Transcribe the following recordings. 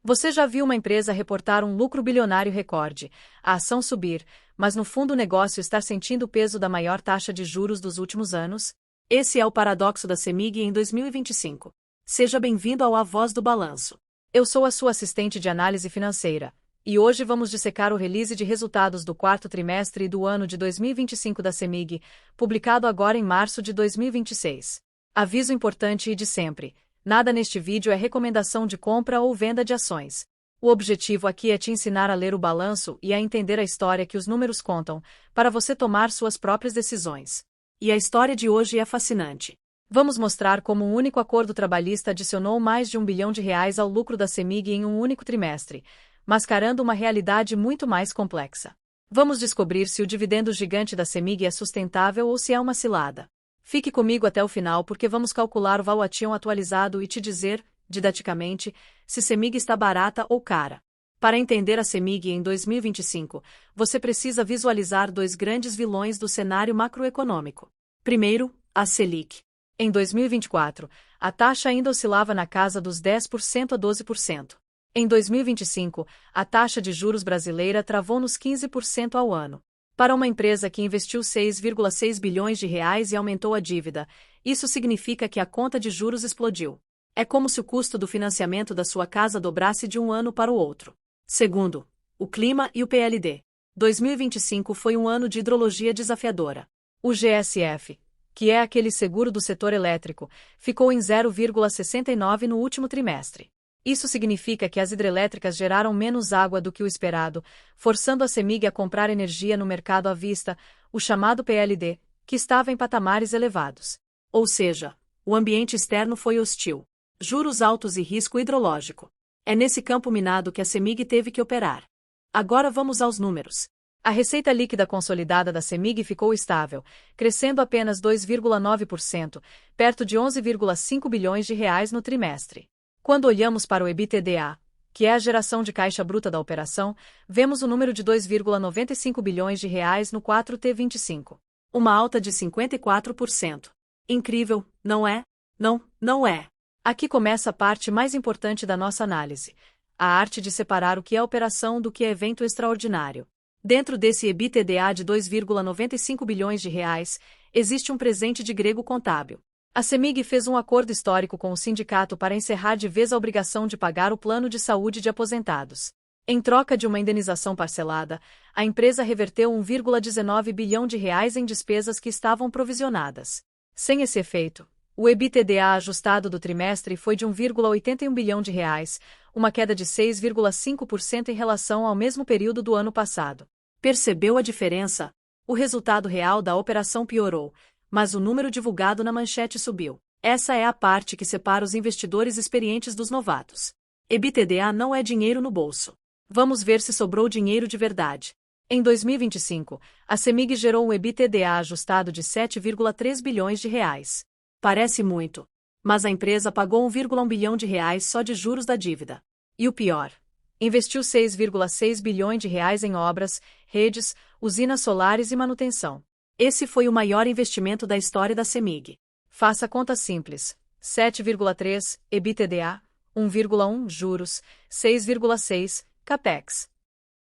Você já viu uma empresa reportar um lucro bilionário recorde, a ação subir, mas no fundo o negócio estar sentindo o peso da maior taxa de juros dos últimos anos? Esse é o paradoxo da CEMIG em 2025. Seja bem-vindo ao A Voz do Balanço. Eu sou a sua assistente de análise financeira, e hoje vamos dissecar o release de resultados do quarto trimestre do ano de 2025 da CEMIG, publicado agora em março de 2026. Aviso importante e de sempre. Nada neste vídeo é recomendação de compra ou venda de ações. O objetivo aqui é te ensinar a ler o balanço e a entender a história que os números contam, para você tomar suas próprias decisões. E a história de hoje é fascinante. Vamos mostrar como um único acordo trabalhista adicionou mais de R$ 1 bilhão ao lucro da CEMIG em um único trimestre, mascarando uma realidade muito mais complexa. Vamos descobrir se o dividendo gigante da CEMIG é sustentável ou se é uma cilada. Fique comigo até o final porque vamos calcular o valuation atualizado e te dizer, didaticamente, se CEMIG está barata ou cara. Para entender a CEMIG em 2025, você precisa visualizar dois grandes vilões do cenário macroeconômico. Primeiro, a Selic. Em 2024, a taxa ainda oscilava na casa dos 10% a 12%. Em 2025, a taxa de juros brasileira travou nos 15% ao ano. Para uma empresa que investiu 6,6 bilhões de reais e aumentou a dívida, isso significa que a conta de juros explodiu. É como se o custo do financiamento da sua casa dobrasse de um ano para o outro. Segundo, o clima e o PLD. 2025 foi um ano de hidrologia desafiadora. O GSF, que é aquele seguro do setor elétrico, ficou em 0,69 no último trimestre. Isso significa que as hidrelétricas geraram menos água do que o esperado, forçando a CEMIG a comprar energia no mercado à vista, o chamado PLD, que estava em patamares elevados. Ou seja, o ambiente externo foi hostil. Juros altos e risco hidrológico. É nesse campo minado que a CEMIG teve que operar. Agora vamos aos números. A receita líquida consolidada da CEMIG ficou estável, crescendo apenas 2,9%, perto de 11,5 bilhões de reais no trimestre. Quando olhamos para o EBITDA, que é a geração de caixa bruta da operação, vemos o número de 2,95 bilhões de reais no 4T25. Uma alta de 54%. Incrível, não é? Não é. Aqui começa a parte mais importante da nossa análise. A arte de separar o que é operação do que é evento extraordinário. Dentro desse EBITDA de 2,95 bilhões de reais, existe um presente de grego contábil. A CEMIG fez um acordo histórico com o sindicato para encerrar de vez a obrigação de pagar o plano de saúde de aposentados. Em troca de uma indenização parcelada, a empresa reverteu 1,19 bilhão de reais em despesas que estavam provisionadas. Sem esse efeito, o EBITDA ajustado do trimestre foi de 1,81 bilhão de reais, uma queda de 6,5% em relação ao mesmo período do ano passado. Percebeu a diferença? O resultado real da operação piorou, mas o número divulgado na manchete subiu. Essa é a parte que separa os investidores experientes dos novatos. EBITDA não é dinheiro no bolso. Vamos ver se sobrou dinheiro de verdade. Em 2025, a CEMIG gerou um EBITDA ajustado de 7,3 bilhões de reais. Parece muito, mas a empresa pagou 1,1 bilhão de reais só de juros da dívida. E o pior, investiu 6,6 bilhões de reais em obras, redes, usinas solares e manutenção. Esse foi o maior investimento da história da CEMIG. Faça conta simples. 7,3 EBITDA, 1,1 juros, 6,6 CAPEX.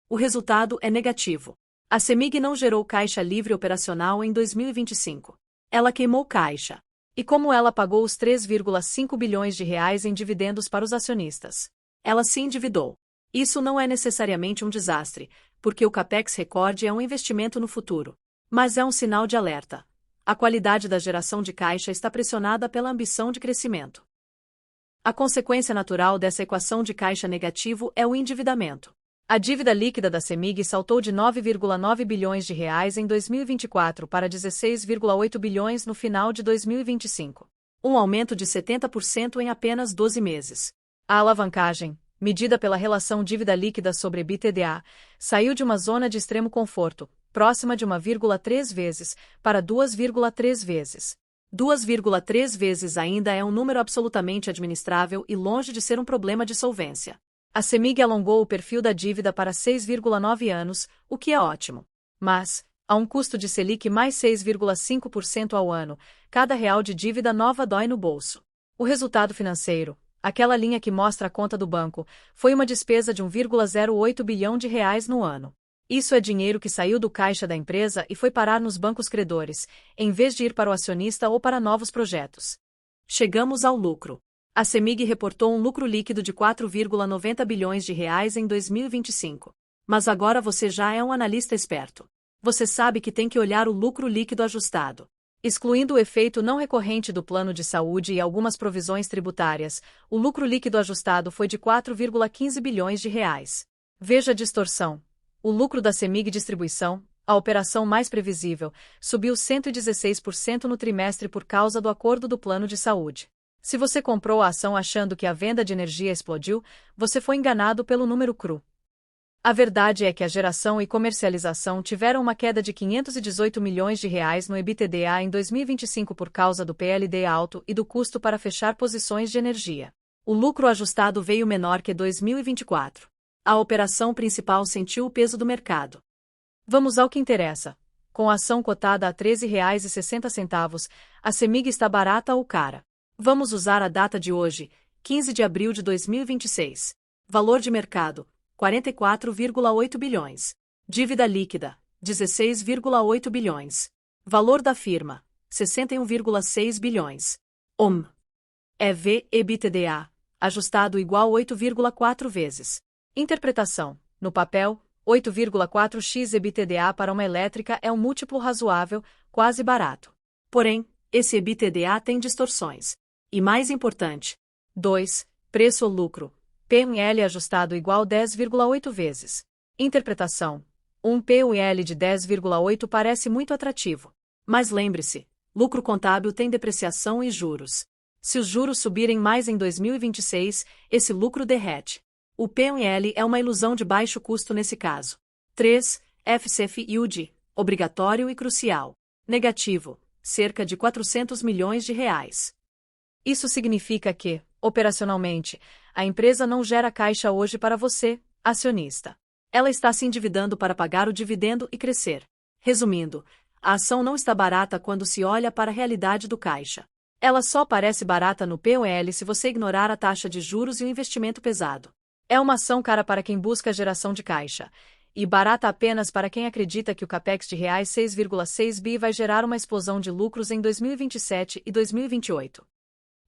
O resultado é negativo. A CEMIG não gerou caixa livre operacional em 2025. Ela queimou caixa. E como ela pagou os 3,5 bilhões de reais em dividendos para os acionistas? Ela se endividou. Isso não é necessariamente um desastre, porque o CAPEX recorde é um investimento no futuro. Mas é um sinal de alerta. A qualidade da geração de caixa está pressionada pela ambição de crescimento. A consequência natural dessa equação de caixa negativo é o endividamento. A dívida líquida da CEMIG saltou de 9,9 bilhões de reais em 2024 para 16,8 bilhões no final de 2025. Um aumento de 70% em apenas 12 meses. A alavancagem, medida pela relação dívida líquida sobre EBITDA, saiu de uma zona de extremo conforto, próxima de 1,3 vezes, para 2,3 vezes. 2,3 vezes ainda é um número absolutamente administrável e longe de ser um problema de solvência. A CEMIG alongou o perfil da dívida para 6,9 anos, o que é ótimo. Mas, a um custo de Selic mais 6,5% ao ano, cada real de dívida nova dói no bolso. O resultado financeiro, aquela linha que mostra a conta do banco, foi uma despesa de 1,08 bilhão de reais no ano. Isso é dinheiro que saiu do caixa da empresa e foi parar nos bancos credores, em vez de ir para o acionista ou para novos projetos. Chegamos ao lucro. A CEMIG reportou um lucro líquido de 4,90 bilhões de reais em 2025. Mas agora você já é um analista esperto. Você sabe que tem que olhar o lucro líquido ajustado. Excluindo o efeito não recorrente do plano de saúde e algumas provisões tributárias, o lucro líquido ajustado foi de 4,15 bilhões de reais. Veja a distorção. O lucro da CEMIG Distribuição, a operação mais previsível, subiu 116% no trimestre por causa do acordo do plano de saúde. Se você comprou a ação achando que a venda de energia explodiu, você foi enganado pelo número cru. A verdade é que a geração e comercialização tiveram uma queda de 518 milhões de reais no EBITDA em 2025 por causa do PLD alto e do custo para fechar posições de energia. O lucro ajustado veio menor que 2024. A operação principal sentiu o peso do mercado. Vamos ao que interessa. Com a ação cotada a R$ 13,60, a CEMIG está barata ou cara? Vamos usar a data de hoje, 15 de abril de 2026. Valor de mercado: 44,8 bilhões. Dívida líquida: 16,8 bilhões. Valor da firma: 61,6 bilhões. EV/EBITDA, ajustado igual 8,4 vezes. Interpretação: no papel, 8,4x EBITDA para uma elétrica é um múltiplo razoável, quase barato. Porém, esse EBITDA tem distorções. E mais importante: 2. Preço ou lucro. P/L ajustado igual 10,8 vezes. Interpretação: um P/L de 10,8 parece muito atrativo. Mas lembre-se, lucro contábil tem depreciação e juros. Se os juros subirem mais em 2026, esse lucro derrete. O P/L é uma ilusão de baixo custo nesse caso. 3. FCF Yield, obrigatório e crucial. Negativo, cerca de 400 milhões de reais. Isso significa que, operacionalmente, a empresa não gera caixa hoje para você, acionista. Ela está se endividando para pagar o dividendo e crescer. Resumindo, a ação não está barata quando se olha para a realidade do caixa. Ela só parece barata no P/L se você ignorar a taxa de juros e o investimento pesado. É uma ação cara para quem busca geração de caixa, e barata apenas para quem acredita que o capex de reais 6,6 bi vai gerar uma explosão de lucros em 2027 e 2028.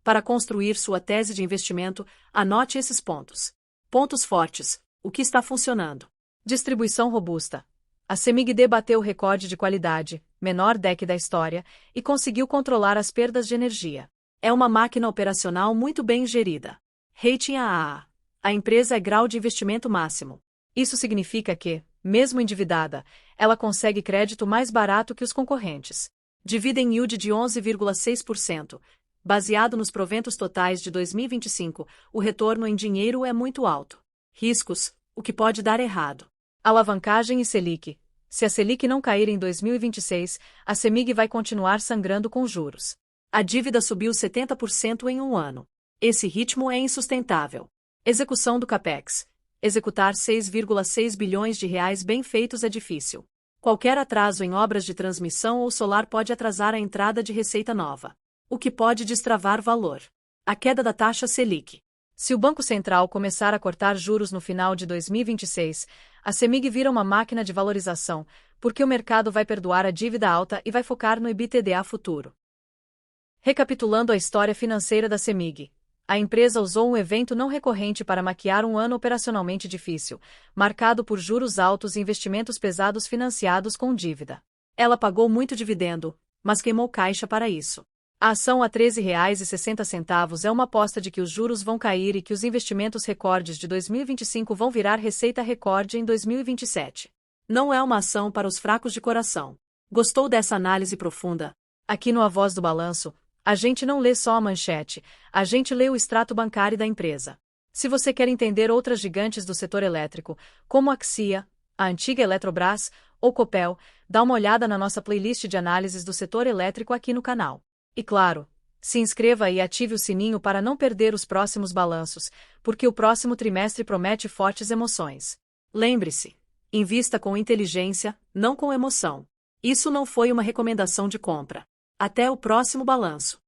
Para construir sua tese de investimento, anote esses pontos. Pontos fortes: o que está funcionando. Distribuição robusta. A CEMIG bateu o recorde de qualidade, menor DEC da história, e conseguiu controlar as perdas de energia. É uma máquina operacional muito bem gerida. Rating AAA. A empresa é grau de investimento máximo. Isso significa que, mesmo endividada, ela consegue crédito mais barato que os concorrentes. Dividend yield de 11,6%. Baseado nos proventos totais de 2025, o retorno em dinheiro é muito alto. Riscos: o que pode dar errado. Alavancagem e Selic. Se a Selic não cair em 2026, a CEMIG vai continuar sangrando com juros. A dívida subiu 70% em um ano. Esse ritmo é insustentável. Execução do capex. Executar 6,6 bilhões de reais bem feitos é difícil. Qualquer atraso em obras de transmissão ou solar pode atrasar a entrada de receita nova. O que pode destravar valor. A queda da taxa Selic. Se o Banco Central começar a cortar juros no final de 2026, a CEMIG vira uma máquina de valorização, porque o mercado vai perdoar a dívida alta e vai focar no EBITDA futuro. Recapitulando a história financeira da CEMIG. A empresa usou um evento não recorrente para maquiar um ano operacionalmente difícil, marcado por juros altos e investimentos pesados financiados com dívida. Ela pagou muito dividendo, mas queimou caixa para isso. A ação a R$ 13,60 é uma aposta de que os juros vão cair e que os investimentos recordes de 2025 vão virar receita recorde em 2027. Não é uma ação para os fracos de coração. Gostou dessa análise profunda? Aqui no A Voz do Balanço, a gente não lê só a manchete, a gente lê o extrato bancário da empresa. Se você quer entender outras gigantes do setor elétrico, como a Axia, a antiga Eletrobras, ou Copel, dá uma olhada na nossa playlist de análises do setor elétrico aqui no canal. E claro, se inscreva e ative o sininho para não perder os próximos balanços, porque o próximo trimestre promete fortes emoções. Lembre-se, invista com inteligência, não com emoção. Isso não foi uma recomendação de compra. Até o próximo balanço.